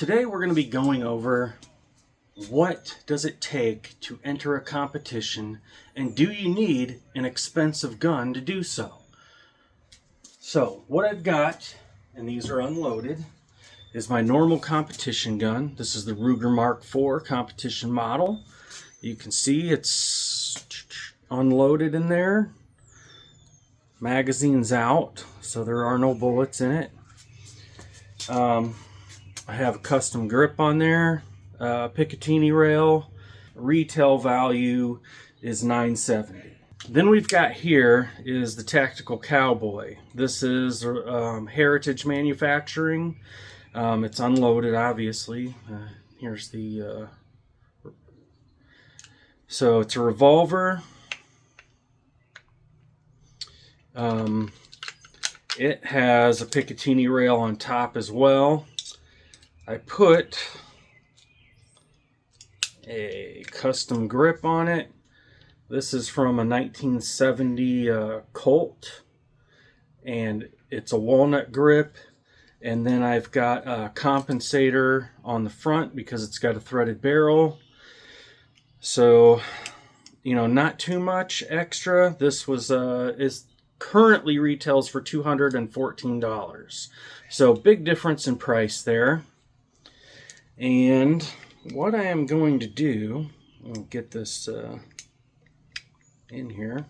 today we're going to be going over what does it take to enter a competition, and do you need an expensive gun to do so? So what I've got, and these are unloaded, is my normal competition gun. This is the Ruger Mark IV competition model. You can see it's unloaded in there. Magazine's out, so there are no bullets in it. I have a custom grip on there, Picatinny rail. Retail value is $9.70. Then we've got here is the tactical Cowboy. This is Heritage Manufacturing. It's unloaded, obviously. Here's the so it's a revolver. It has a Picatinny rail on top as well. I put a custom grip on it. This is from a 1970 Colt, and it's a walnut grip. And then I've got a compensator on the front because it's got a threaded barrel. So, you know, not too much extra. This was is currently retails for $214. So big difference in price there. And what I am going to do, I'll get this in here,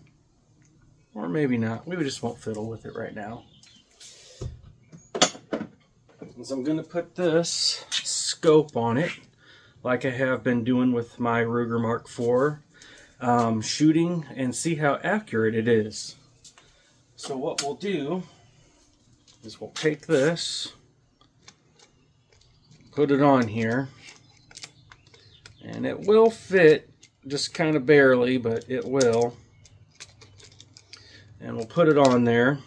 or maybe not. We just won't fiddle with it right now. So I'm going to put this scope on it, like I have been doing with my Ruger Mark IV, shooting, and see how accurate it is. So what we'll do is we'll take this, put it on here, and it will fit just kind of barely, but it will. And we'll put it on there,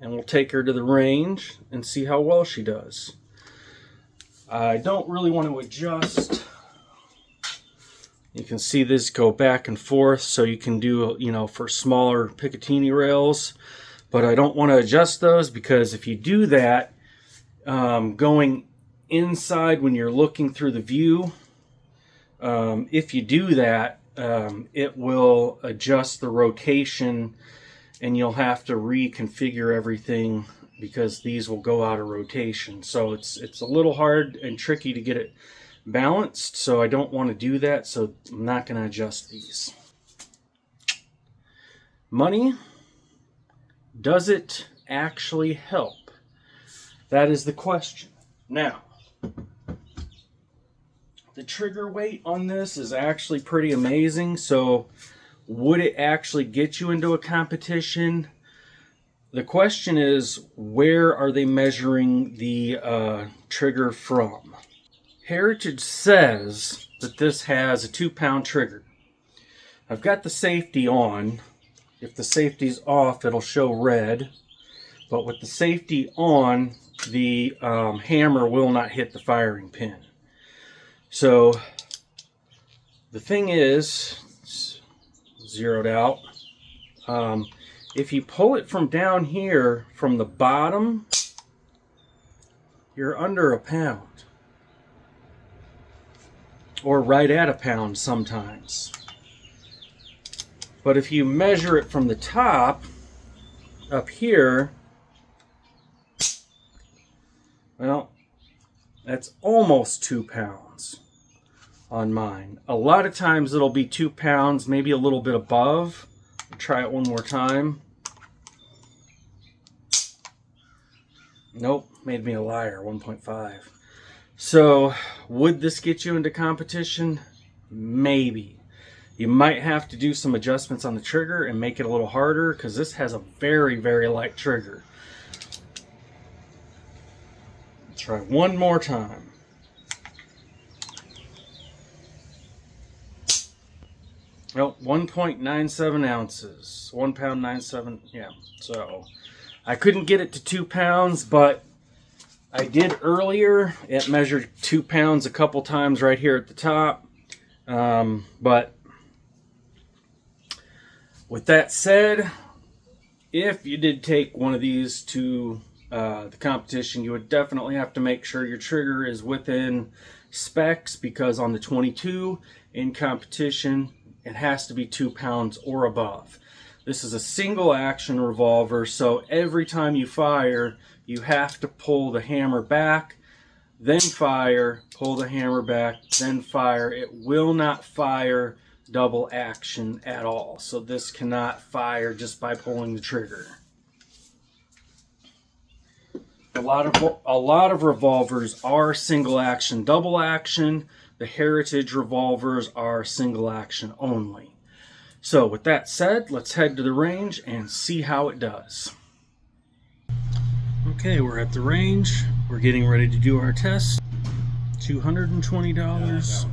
and we'll take her to the range and see how well she does. I don't really want to adjust. You can see this go back and forth, so you can do, you know, for smaller Picatinny rails, but I don't want to adjust those, because if you do that, going inside when you're looking through the view, if you do that, it will adjust the rotation, and you'll have to reconfigure everything because these will go out of rotation. So it's a little hard and tricky to get it balanced, so I don't want to do that, so I'm not going to adjust these. Money, does it actually help? That is the question. Now, the trigger weight on this is actually pretty amazing, so would it actually get you into a competition? The question is, where are they measuring the trigger from? Heritage says that this has a 2-pound trigger. I've got the safety on. If the safety's off, it'll show red, but with the safety on, the hammer will not hit the firing pin. So the thing is, it's zeroed out. If you pull it from down here, from the bottom, you're under a pound, or right at a pound sometimes. But if you measure it from the top, up here, well, that's almost 2 pounds on mine. A lot of times it'll be 2 pounds, maybe a little bit above. I'll try it one more time. Nope, made me a liar, 1.5. So, would this get you into competition? Maybe. You might have to do some adjustments on the trigger and make it a little harder, because this has a very, very light trigger. Try one more time. Well, 1.97 ounces. 1 pound 97, yeah. So, I couldn't get it to 2 pounds, but I did earlier. It measured 2 pounds a couple times right here at the top. But with that said, if you did take one of these to the competition, you would definitely have to make sure your trigger is within specs, because on the 22 in competition, it has to be 2 pounds or above. This is a single action revolver, so every time you fire, you have to pull the hammer back, then fire, pull the hammer back, then fire. It will not fire double action at all. So this cannot fire just by pulling the trigger. A lot of revolvers are single action, double action. The Heritage revolvers are single action only. So with that said, let's head to the range and see how it does. Okay, we're at the range. We're getting ready to do our test. $220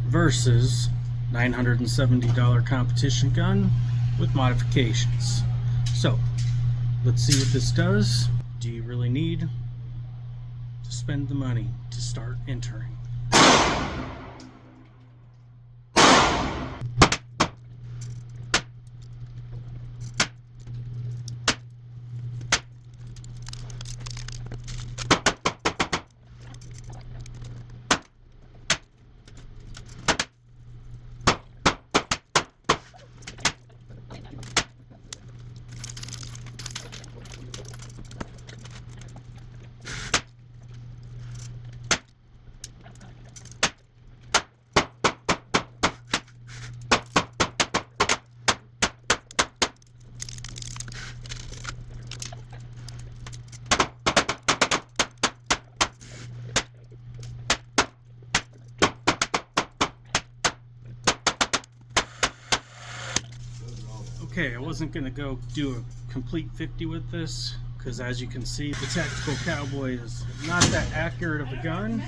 versus $970 competition gun with modifications. So let's see what this does. Do you really need to spend the money to start entering? Okay, I wasn't going to go do a complete 50 with this, because as you can see, the Tactical Cowboy is not that accurate of a gun.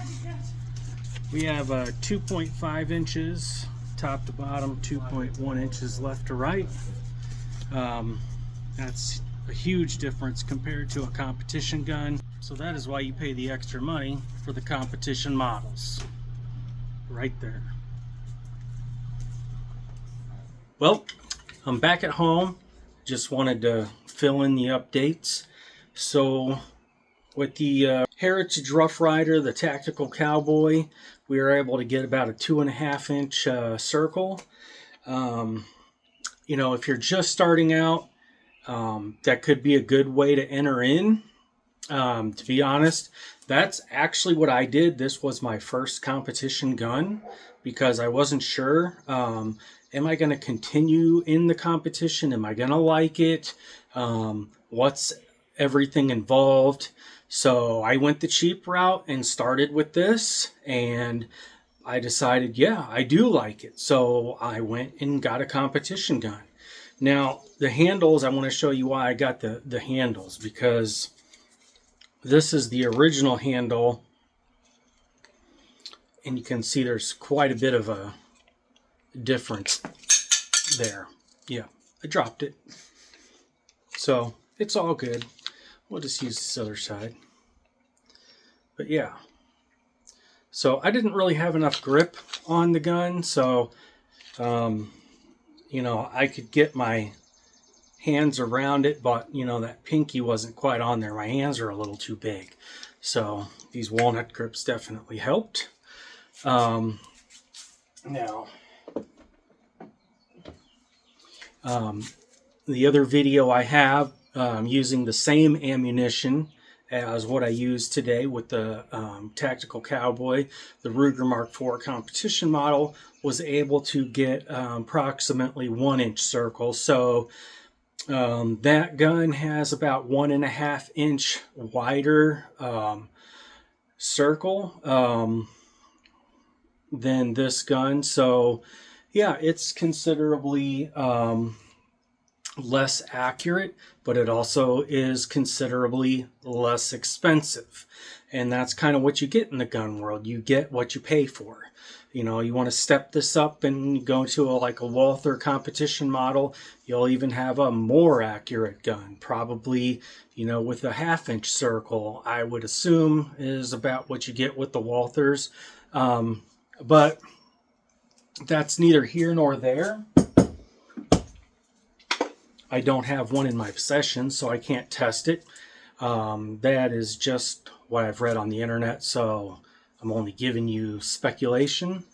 We have 2.5 inches top to bottom, 2.1 inches left to right. That's a huge difference compared to a competition gun. So that is why you pay the extra money for the competition models. Right there. Well, I'm back at home. Just wanted to fill in the updates. So with the Heritage Rough Rider, the Tactical Cowboy, we were able to get about a 2.5 inch circle. You know, if you're just starting out, that could be a good way to enter in. To be honest, that's actually what I did. This was my first competition gun because I wasn't sure. Am I going to continue in the competition? Am I going to like it? What's everything involved? So I went the cheap route and started with this, and I decided, yeah, I do like it. So I went and got a competition gun. Now, the handles, I want to show you why I got the handles, because this is the original handle, and you can see there's quite a bit of a difference there. Yeah, I dropped it. So it's all good. We'll just use this other side. But yeah. So I didn't really have enough grip on the gun, so you know, I could get my hands around it, but you know, that pinky wasn't quite on there. My hands are a little too big. So these walnut grips definitely helped. Now, the other video I have using the same ammunition as what I used today with the Tactical Cowboy, the Ruger Mark IV competition model, was able to get approximately 1 inch circle. So that gun has about 1.5 inch wider circle than this gun. So yeah, it's considerably less accurate, but it also is considerably less expensive. And that's kind of what you get in the gun world. You get what you pay for. You know, you want to step this up and go to like a Walther competition model, you'll even have a more accurate gun. Probably, you know, with a 1/2 inch circle, I would assume is about what you get with the Walthers. But that's neither here nor there. I don't have one in my possession, so I can't test it. That is just what I've read on the internet, so I'm only giving you speculation.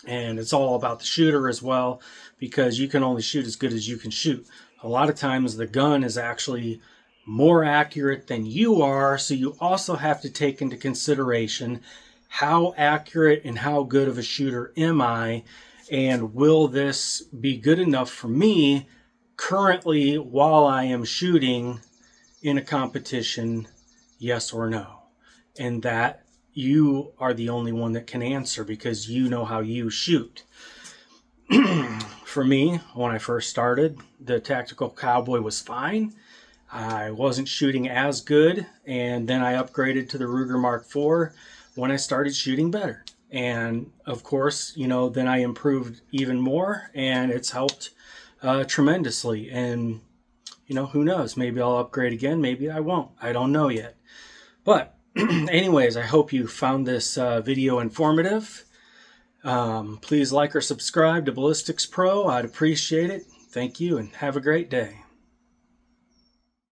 And it's all about the shooter as well, because you can only shoot as good as you can shoot. A lot of times the gun is actually more accurate than you are, so you also have to take into consideration how accurate and how good of a shooter am I, and will this be good enough for me currently while I am shooting in a competition, yes or no? And that you are the only one that can answer, because you know how you shoot. For me, when I first started, the tactical Cowboy was fine. I wasn't shooting as good, and then I upgraded to the Ruger Mark IV when I started shooting better. And of course, then I improved even more, and it's helped tremendously. And who knows, maybe I'll upgrade again, maybe I won't, I don't know yet. But anyways, I hope you found this video informative. Please like or subscribe to BallistiXPro. I'd appreciate it. Thank you, and have a great day.